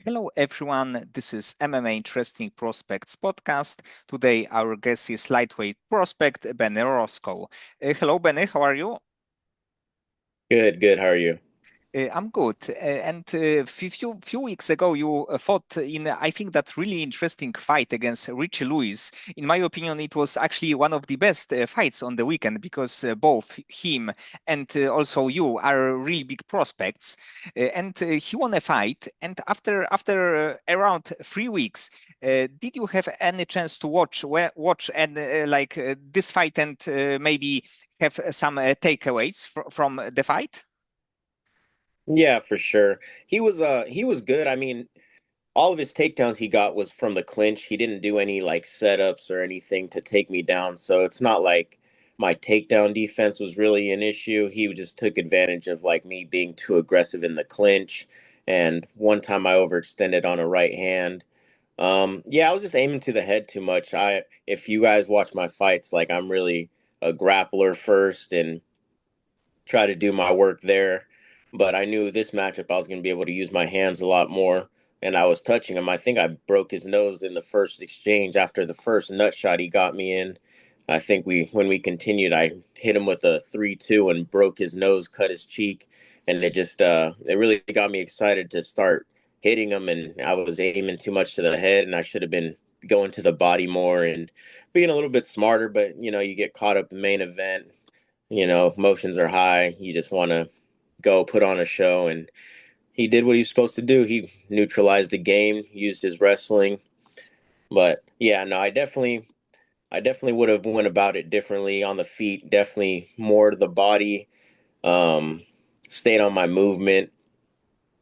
Hello, everyone. This is MMA Interesting Prospects podcast. Today, our guest is lightweight prospect Ben Orozco. Hello, Ben. How are you? Good, good. How are you? I'm good. And few weeks ago, you fought in, I think, that really interesting fight against Richie Lewis. In my opinion, it was actually one of the best fights on the weekend because both him and also you are really big prospects. And he won a fight. And after around 3 weeks, did you have any chance to watch and this fight and maybe have some takeaways from the fight? Yeah, for sure. He was good. I mean, all of his takedowns he got was from the clinch. He didn't do any like setups or anything to take me down. So it's not like my takedown defense was really an issue. He just took advantage of like me being too aggressive in the clinch. And one time I overextended on a right hand. Yeah, I was just aiming to the head too much. If you guys watch my fights, like I'm really a grappler first and try to do my work there. But I knew this matchup I was going to be able to use my hands a lot more. And I was touching him. I think I broke his nose in the first exchange after the first nut shot he got me in. I think when we continued, I hit him with a 3-2 and broke his nose, cut his cheek, and it really got me excited to start hitting him. And I was aiming too much to the head, and I should have been going to the body more and being a little bit smarter. But you get caught up in main event, emotions are high. You just want to go put on a show. And he did what he was supposed to do. He neutralized the game, used his wrestling. But yeah, no, I definitely would have went about it differently on the feet, definitely more to the body, um, stayed on my movement.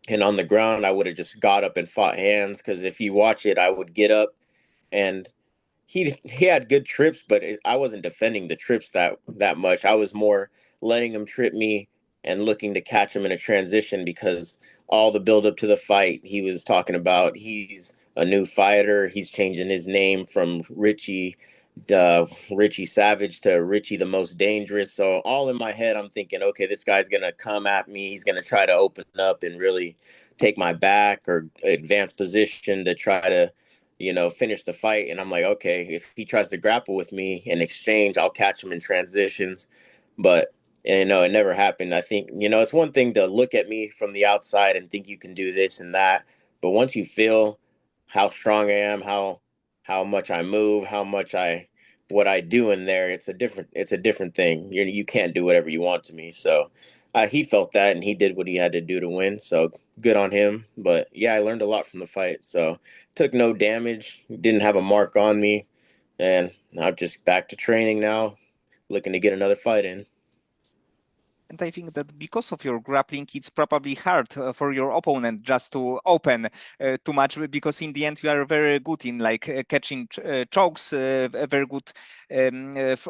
And on the ground, I would have just got up and fought hands because if you watch it, I would get up and he had good trips, but I wasn't defending the trips that much. I was more letting him trip me and looking to catch him in a transition because all the build up to the fight, he was talking about he's a new fighter. He's changing his name from Richie Savage to Richie the Most Dangerous. So all in my head, I'm thinking, okay, this guy's gonna come at me. He's gonna try to open up and really take my back or advance position to try to finish the fight. And I'm like, okay, if he tries to grapple with me in exchange, I'll catch him in transitions. But it never happened. I think, it's one thing to look at me from the outside and think you can do this and that. But once you feel how strong I am, how much I move, what I do in there, it's a different thing. You can't do whatever you want to me. So he felt that and he did what he had to do to win. So good on him. But yeah, I learned a lot from the fight. So took no damage, didn't have a mark on me, and I'm just back to training now, looking to get another fight in. And I think that because of your grappling, it's probably hard for your opponent just to open too much because in the end you are very good in like catching chokes, very good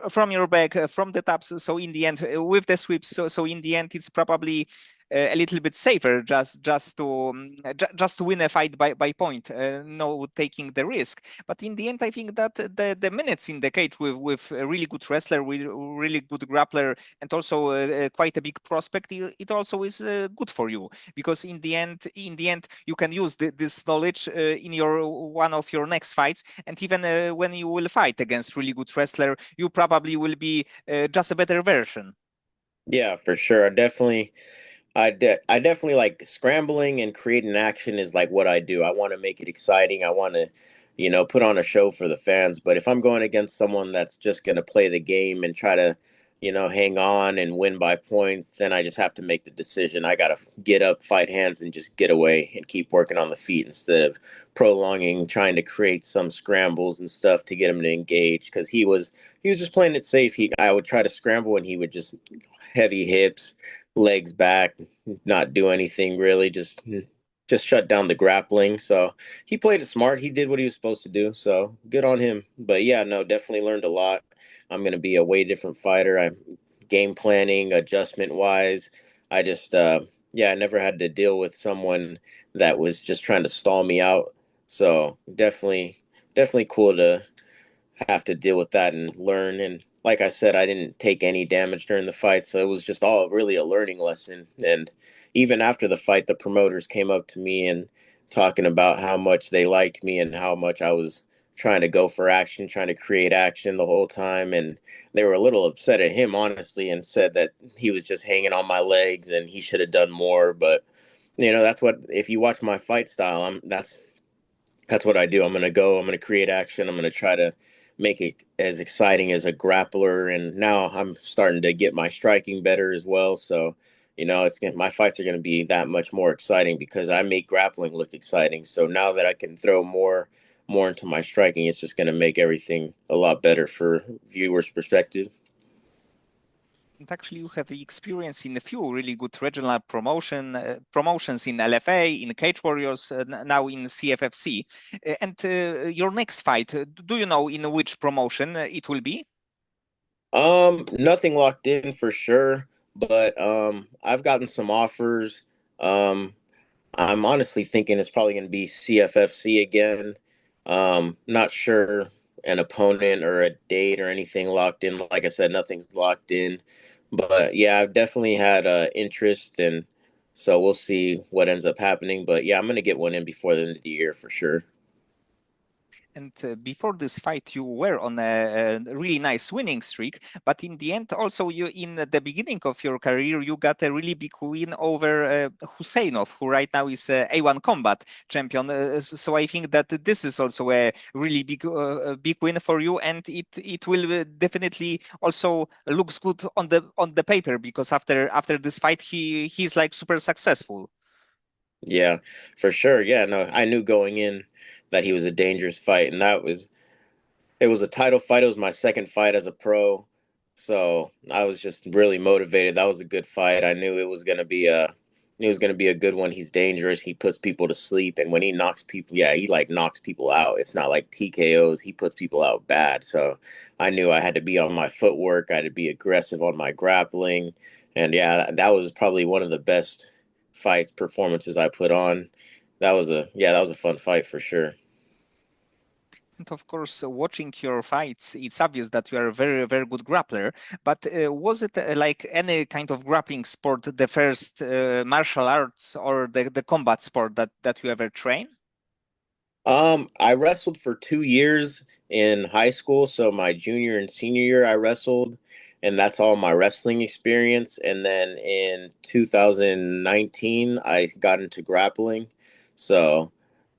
from your back, from the taps. So in the end, with the sweeps, so in the end it's probably a little bit safer just to win a fight by point, no taking the risk. But in the end, I think that the minutes in the cage with a really good wrestler, with really good grappler, and also quite a big prospect, it also is good for you because in the end, you can use this knowledge in your one of your next fights, and even when you will fight against really good wrestler, you probably will be just a better version. Yeah, for sure. I definitely like scrambling and creating action is like what I do. I want to make it exciting. I want to, put on a show for the fans. But if I'm going against someone that's just going to play the game and try to, hang on and win by points, then I just have to make the decision. I got to get up, fight hands, and just get away and keep working on the feet instead of prolonging, trying to create some scrambles and stuff to get him to engage. Because he was just playing it safe. I would try to scramble and he would just heavy hips, legs back, not do anything really, just shut down the grappling. So he played it smart. He did what he was supposed to do. So good on him. But yeah, no, definitely learned a lot. I'm gonna be a way different fighter. I'm game planning, adjustment wise. I just yeah, I never had to deal with someone that was just trying to stall me out. So definitely cool to have to deal with that and learn. And like I said, I didn't take any damage during the fight, so it was just all really a learning lesson. And even after the fight, the promoters came up to me and talking about how much they liked me and how much I was trying to go for action, trying to create action the whole time. And they were a little upset at him, honestly, and said that he was just hanging on my legs and he should have done more. But that's what, if you watch my fight style, that's what I do. I'm gonna create action. I'm gonna try to make it as exciting as a grappler. And now I'm starting to get my striking better as well. So, my fights are gonna be that much more exciting because I make grappling look exciting. So now that I can throw more into my striking, it's just gonna make everything a lot better for viewers' perspective. And actually, you have experience in a few really good regional promotions in LFA, in Cage Warriors, now in CFFC. And your next fight, do you know in which promotion it will be? Nothing locked in for sure, but I've gotten some offers. Um, I'm honestly thinking it's probably going to be CFFC again. Not sure an opponent or a date or anything locked in. Like I said, nothing's locked in, but yeah, I've definitely had interest, and so we'll see what ends up happening. But yeah, I'm going to get one in before the end of the year for sure. And before this fight, you were on a really nice winning streak. But in the end, also, you in the beginning of your career, you got a really big win over Husseinov, who right now is A1 Combat champion. So I think that this is also a really big win for you, and it will definitely also looks good on the paper because after this fight, he's like super successful. Yeah, for sure. Yeah, no, I knew going in that he was a dangerous fight, and it was a title fight. It was my second fight as a pro. So I was just really motivated. That was a good fight. I knew it was gonna be a good one. He's dangerous. He puts people to sleep. And when he knocks people, yeah, he like knocks people out. It's not like TKOs. He puts people out bad. So I knew I had to be on my footwork. I had to be aggressive on my grappling. And yeah, that was probably one of the best fights performances I put on. That was a fun fight for sure. And of course, watching your fights, it's obvious that you are a very, very good grappler. But was it like any kind of grappling sport, the first martial arts or the combat sport that you ever train? I wrestled for 2 years in high school. So my junior and senior year, I wrestled, and that's all my wrestling experience. And then in 2019, I got into grappling. So,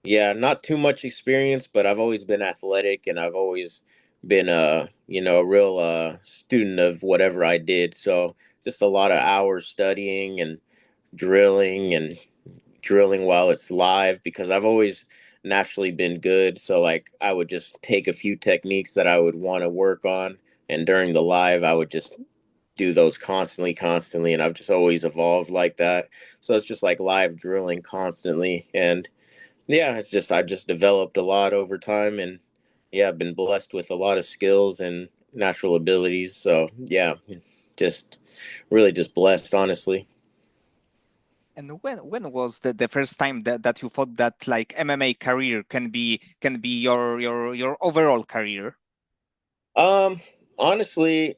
yeah, not too much experience, but I've always been athletic, and I've always been a real student of whatever I did. So, just a lot of hours studying and drilling and drilling while it's live because I've always naturally been good. So like I would just take a few techniques that I would want to work on, and during the live I would just do those constantly, and I've just always evolved like that. So it's just like live drilling constantly, and yeah, it's just I've just developed a lot over time, and yeah, I've been blessed with a lot of skills and natural abilities. So yeah, just really just blessed, honestly. And when was the first time that you thought that like MMA career can be your overall career? Um, Honestly,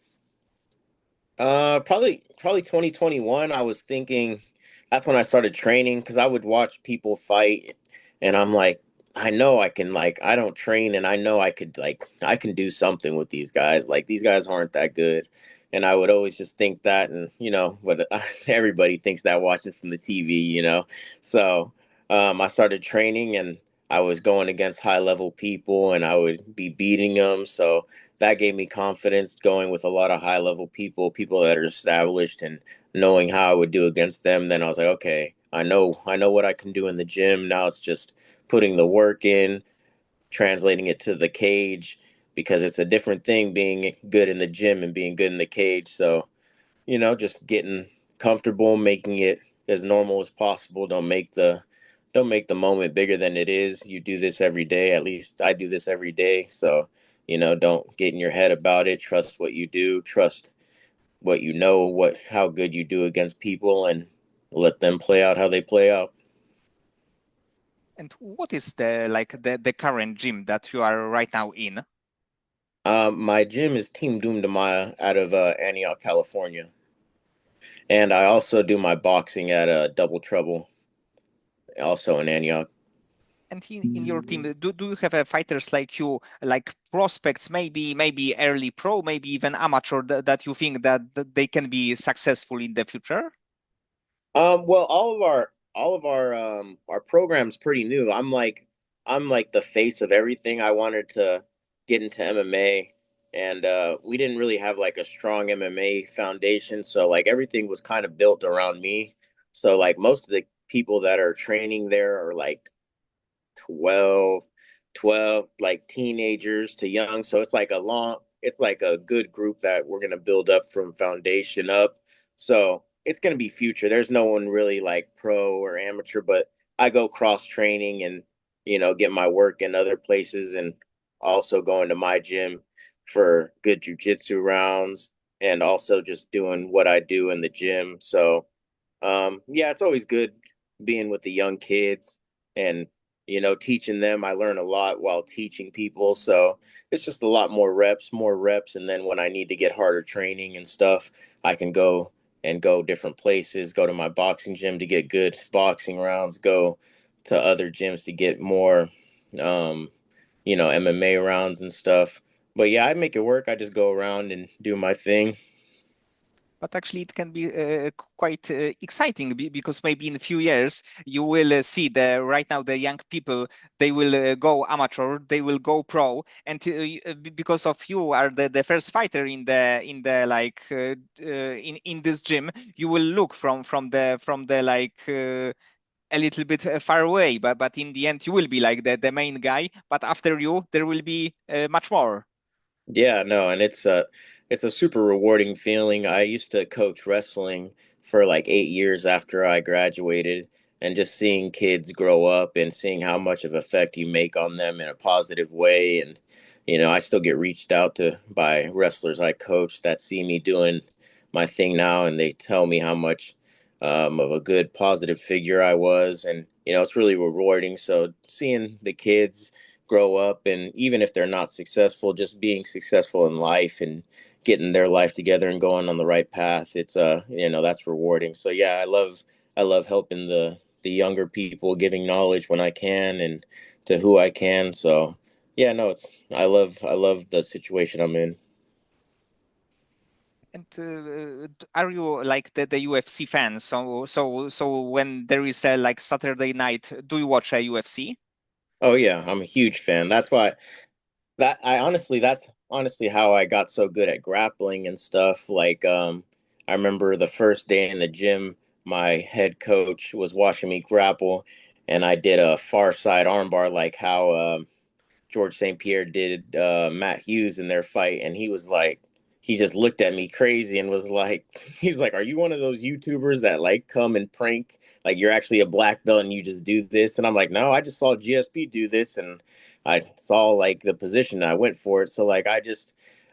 probably 2021. I was thinking that's when I started training because I would watch people fight, and I'm like, I know I can like I don't train, and I know I can do something with these guys. Like these guys aren't that good, and I would always just think that, and but everybody thinks that watching from the TV. So I started training, and I was going against high level people, and I would be beating them. So that gave me confidence going with a lot of high level people, people that are established, and knowing how I would do against them. Then I was like, okay, I know what I can do in the gym. Now it's just putting the work in, translating it to the cage because it's a different thing being good in the gym and being good in the cage. So, just getting comfortable, making it as normal as possible. Don't make the moment bigger than it is. You do this every day. At least I do this every day. So, don't get in your head about it. Trust what you do. Trust what you know, what how good you do against people, and let them play out how they play out. And what is the current gym that you are right now in? My gym is Team Doom Maya out of Antioch, California, and I also do my boxing at Double Trouble, also in Antioch. And in your team, do you have fighters like you, like prospects, maybe early pro, maybe even amateur, that you think that they can be successful in the future? Well, all of our program's pretty new. I'm like the face of everything. I wanted to get into MMA, and we didn't really have like a strong MMA foundation, so like everything was kind of built around me. So like most of the people that are training there are like 12, 12, like teenagers to young. So it's like a good group that we're going to build up from foundation up. So it's going to be future. There's no one really like pro or amateur, but I go cross training and, get my work in other places and also going to my gym for good jujitsu rounds and also just doing what I do in the gym. So, yeah, it's always good being with the young kids and teaching them. I learn a lot while teaching people. So it's just a lot more reps. And then when I need to get harder training and stuff, I can go different places, go to my boxing gym to get good boxing rounds, go to other gyms to get more, um, MMA rounds and stuff. But yeah, I make it work. I just go around and do my thing. But actually, it can be quite exciting because maybe in a few years you will see the right now the young people, they will go amateur, they will go pro, and because of you are the first fighter in the like in this gym, you will look from the like. A little bit far away, but in the end you will be like the main guy. But after you, there will be much more. Yeah, no, and it's a super rewarding feeling. I used to coach wrestling for like 8 years after I graduated, and just seeing kids grow up and seeing how much of effect you make on them in a positive way. And I still get reached out to by wrestlers I coach that see me doing my thing now, and they tell me how much of a good positive figure I was, and it's really rewarding. So seeing the kids grow up, and even if they're not successful, just being successful in life and getting their life together and going on the right path, it's that's rewarding. So yeah, I love helping the younger people, giving knowledge when I can and to who I can. So yeah, no, it's I love the situation I'm in. And are you like the UFC fan? So when there is a like Saturday night, do you watch a UFC? Oh yeah, I'm a huge fan. That's honestly how I got so good at grappling and stuff. Like, I remember the first day in the gym, my head coach was watching me grapple, and I did a far side armbar, like how George St. Pierre did Matt Hughes in their fight, and he just looked at me crazy and was like, he's like, "Are you one of those YouTubers that like come and prank? Like you're actually a black belt and you just do this?" And I'm like, "No, I just saw GSP do this, and I saw like the position and I went for it." So like,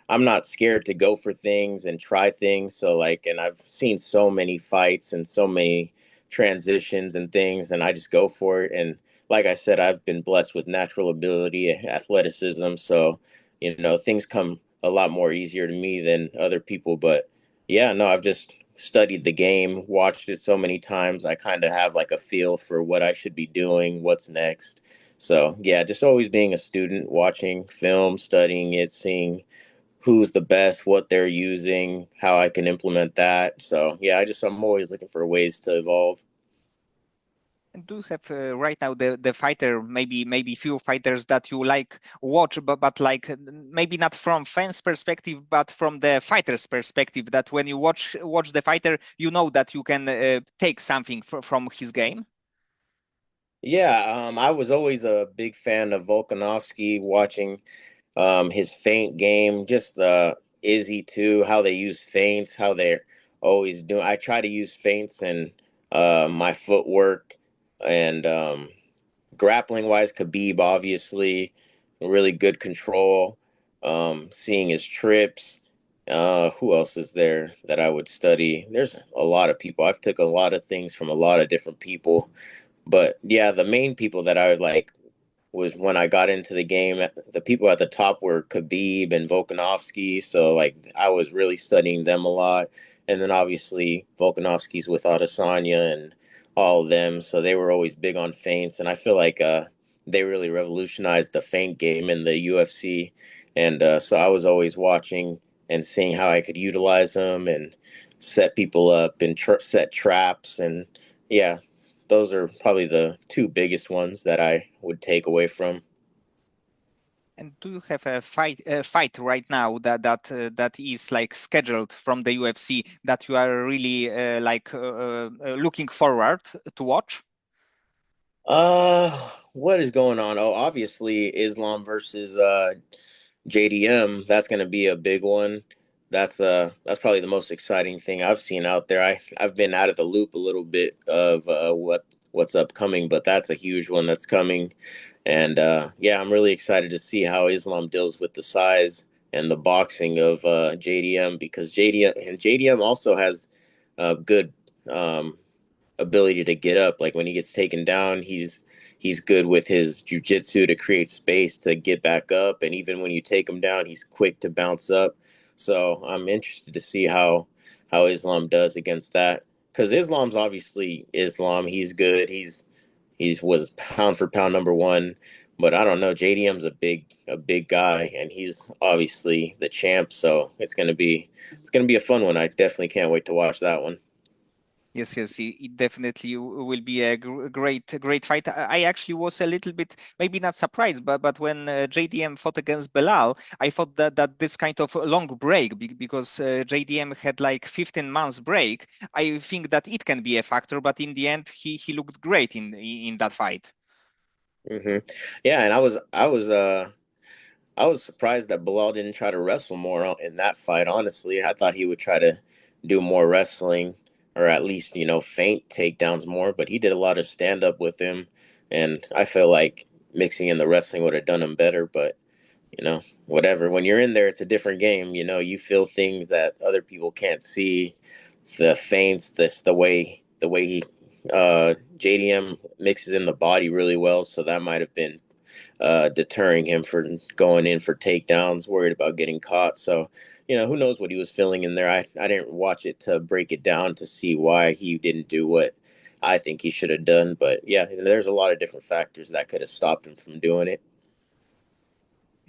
I'm not scared to go for things and try things. So like, and I've seen so many fights and so many transitions and things, and I just go for it. And like I said, I've been blessed with natural ability, athleticism. So, things come a lot more easier to me than other people. But yeah, no, I've just studied the game, watched it so many times. I kind of have like a feel for what I should be doing, what's next. So yeah, just always being a student, watching film, studying it, seeing who's the best, what they're using, how I can implement that. So yeah, I'm always looking for ways to evolve. And do you have right now the fighter, maybe few fighters that you like watch, but like maybe not from fans' perspective, but from the fighter's perspective, that when you watch the fighter, you know that you can take something from his game? Yeah, I was always a big fan of Volkanovski, watching his feint game, just Izzy too, how they use feints, how they're always doing. I try to use feints and my footwork and grappling wise, Khabib obviously really good control. Seeing his trips. Who else is there that I would study? There's a lot of people. I've took a lot of things from a lot of different people, but yeah, the main people that I would like was when I got into the game. The people at the top were Khabib and Volkanovski, so like I was really studying them a lot. And then obviously Volkanovski's with Adesanya and all of them, so they were always big on feints. And I feel like they really revolutionized the feint game in the UFC, and so I was always watching and seeing how I could utilize them and set people up and set traps, and yeah, those are probably the two biggest ones that I would take away from. And do you have a fight right now that is like scheduled from the UFC that you are really looking forward to watch? What is going on? Oh, obviously Islam versus JDM. That's going to be a big one. That's probably the most exciting thing I've seen out there. I've been out of the loop a little bit of what's upcoming, but that's a huge one that's coming. And yeah, I'm really excited to see how Islam deals with the size and the boxing of JDM, because JDM also has good um, ability to get up. Like when he gets taken down, he's good with his jujitsu to create space to get back up. And even when you take him down, he's quick to bounce up. So I'm interested to see how Islam does against that, because Islam's obviously Islam. He's good. He's was pound for pound number one. But I don't know. JDM's a big guy, and he's obviously the champ. So it's gonna be a fun one. I definitely can't wait to watch that one. Yes, yes, it definitely will be a great fight. I actually was a little bit, maybe not surprised, but when JDM fought against Belal, I thought that this kind of long break, because JDM had like 15 months break, I think that it can be a factor. But in the end, he looked great in that fight. hmm Yeah, and I was surprised that Bilal didn't try to wrestle more in that fight. Honestly, I thought he would try to do more wrestling, or at least feint takedowns more. But he did a lot of stand up with him, and I feel like mixing in the wrestling would have done him better. But whatever. When you're in there, it's a different game. You feel things that other people can't see. The feints, the way he JDM mixes in the body really well, so that might have been deterring him for going in for takedowns, worried about getting caught. So, who knows what he was feeling in there. I didn't watch it to break it down to see why he didn't do what I think he should have done. But yeah, there's a lot of different factors that could have stopped him from doing it.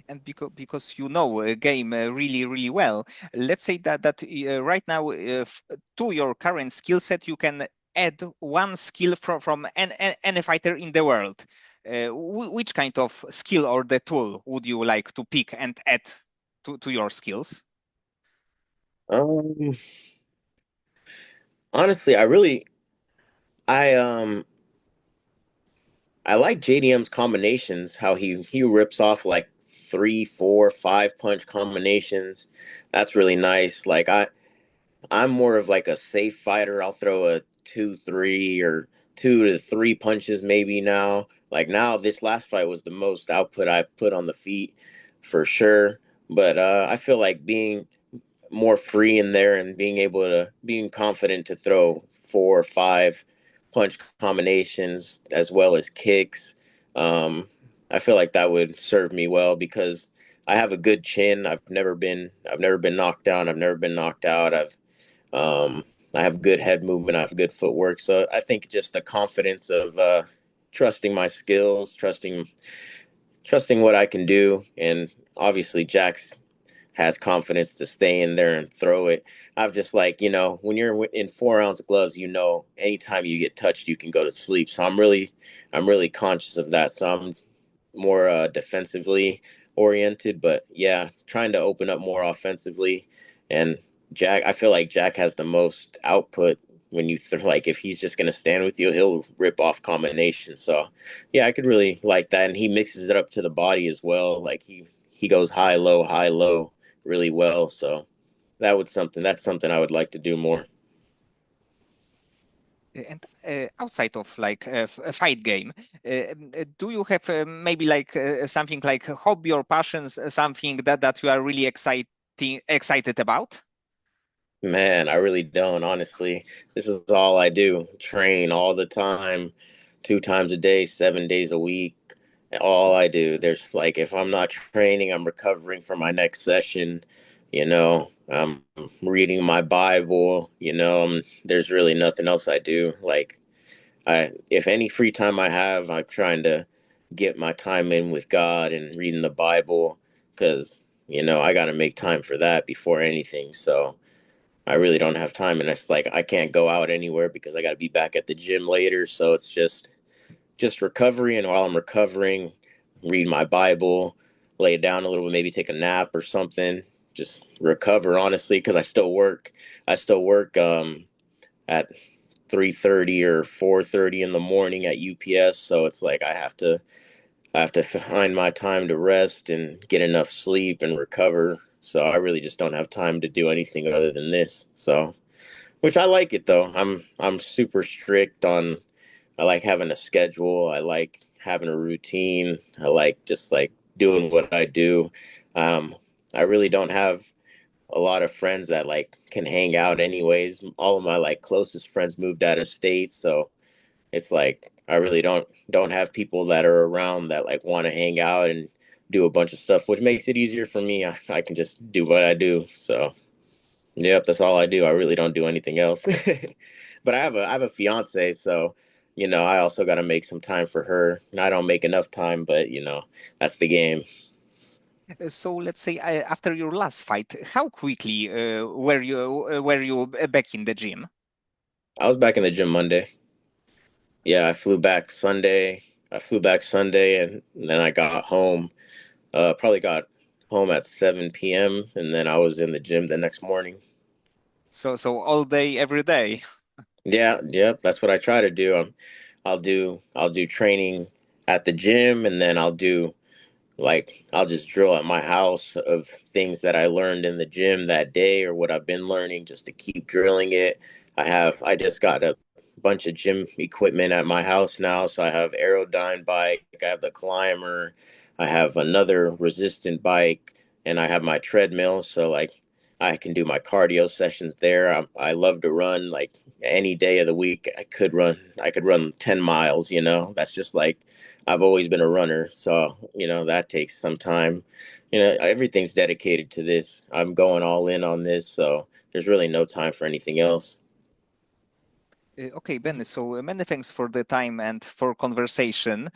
And because you know a game really well, let's say that right now, to your current skill set, you can add one skill from any fighter in the world. Which kind of skill or the tool would you like to pick and add to your skills? Um, Honestly, I I like JDM's combinations, how he rips off like three, four, five punch combinations. That's really nice. Like I'm more of like a safe fighter. I'll throw a 2, 3 or 2 to 3 punches maybe now. Like now, this last fight was the most output I put on the feet for sure. But I feel like being more free in there and being confident to throw 4 or 5 punch combinations as well as kicks. Um, I feel like that would serve me well, because I have a good chin. I've never been knocked down. I've never been knocked out. Um, I have good head movement. I have good footwork. So I think just the confidence of trusting my skills, trusting what I can do, and obviously Jack has confidence to stay in there and throw it. I've just like, when you're in 4 ounce gloves, anytime you get touched, you can go to sleep. So I'm really conscious of that. So I'm more defensively oriented, but yeah, trying to open up more offensively. And I feel like Jack has the most output when like if he's just gonna stand with you, he'll rip off combinations. So yeah, I could really like that, and he mixes it up to the body as well. Like he goes high low really well. So that's something I would like to do more. And outside of like a fight game, do you have maybe like something like a hobby or passions, something that you are really excited about? Man, I really don't, honestly. This is all I do. Train all the time, 2 times a day, 7 days a week. All I do. There's like, if I'm not training, I'm recovering for my next session. I'm reading my Bible. There's really nothing else I do. Like, if any free time I have, I'm trying to get my time in with God and reading the Bible because, I got to make time for that before anything. So I really don't have time. And it's like I can't go out anywhere because I got to be back at the gym later. So it's just recovery. And while I'm recovering, read my Bible, lay down a little bit, maybe take a nap or something. Just recover, honestly, because I still work. I still work at 3:30 or 4:30 in the morning at UPS. So it's like I have to find my time to rest and get enough sleep and recover. So I really just don't have time to do anything other than this. So, which I like it though. I'm super strict on. I like having a schedule. I like having a routine. I like just like doing what I do. Um, I really don't have a lot of friends that like can hang out anyways. All of my like closest friends moved out of state, so it's like I really don't have people that are around that like want to hang out and do a bunch of stuff, which makes it easier for me. I can just do what I do. So yep, that's all I do. I really don't do anything else. But I have a fiance, so I also got to make some time for her. And I don't make enough time, but that's the game. So let's say after your last fight, how quickly were you back in the gym? I was back in the gym Monday. Yeah, I flew back Sunday. I flew back Sunday, and then I got home. Probably got home at 7 p.m. and then I was in the gym the next morning. So all day, every day. Yeah, yep, that's what I try to do. I'll do training at the gym, and then I'll just drill at my house of things that I learned in the gym that day or what I've been learning just to keep drilling it. I just got a bunch of gym equipment at my house now. So I have Aerodyne bike, I have the climber, I have another resistant bike, and I have my treadmill. So like I can do my cardio sessions there. I love to run like any day of the week. I could run 10 miles, that's just like I've always been a runner, so that takes some time. Everything's dedicated to this. I'm going all in on this, so there's really no time for anything else. Okay, Ben, so many thanks for the time and for conversation.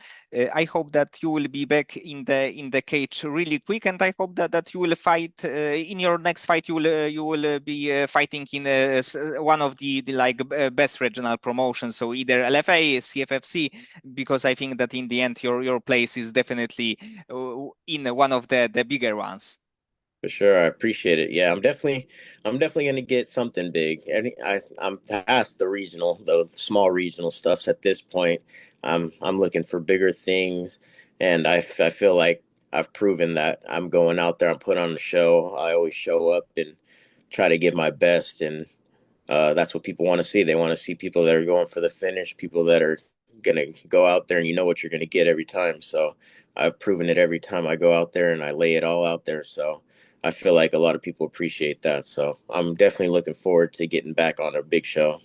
I hope that you will be back in the cage really quick, and I hope that you will fight in your next fight. You will be fighting in one of the like best regional promotions, so either LFA, CFFC, because I think that in the end your place is definitely in one of the bigger ones. For sure, I appreciate it. Yeah, I'm definitely gonna get something big. I'm past the regional, those small regional stuffs at this point. I'm looking for bigger things, and I feel like I've proven that I'm going out there. I'm putting on a show. I always show up and try to give my best, and that's what people want to see. They want to see people that are going for the finish, people that are going to go out there and you know what you're going to get every time. So I've proven it every time I go out there and I lay it all out there. So I feel like a lot of people appreciate that. So I'm definitely looking forward to getting back on a big show.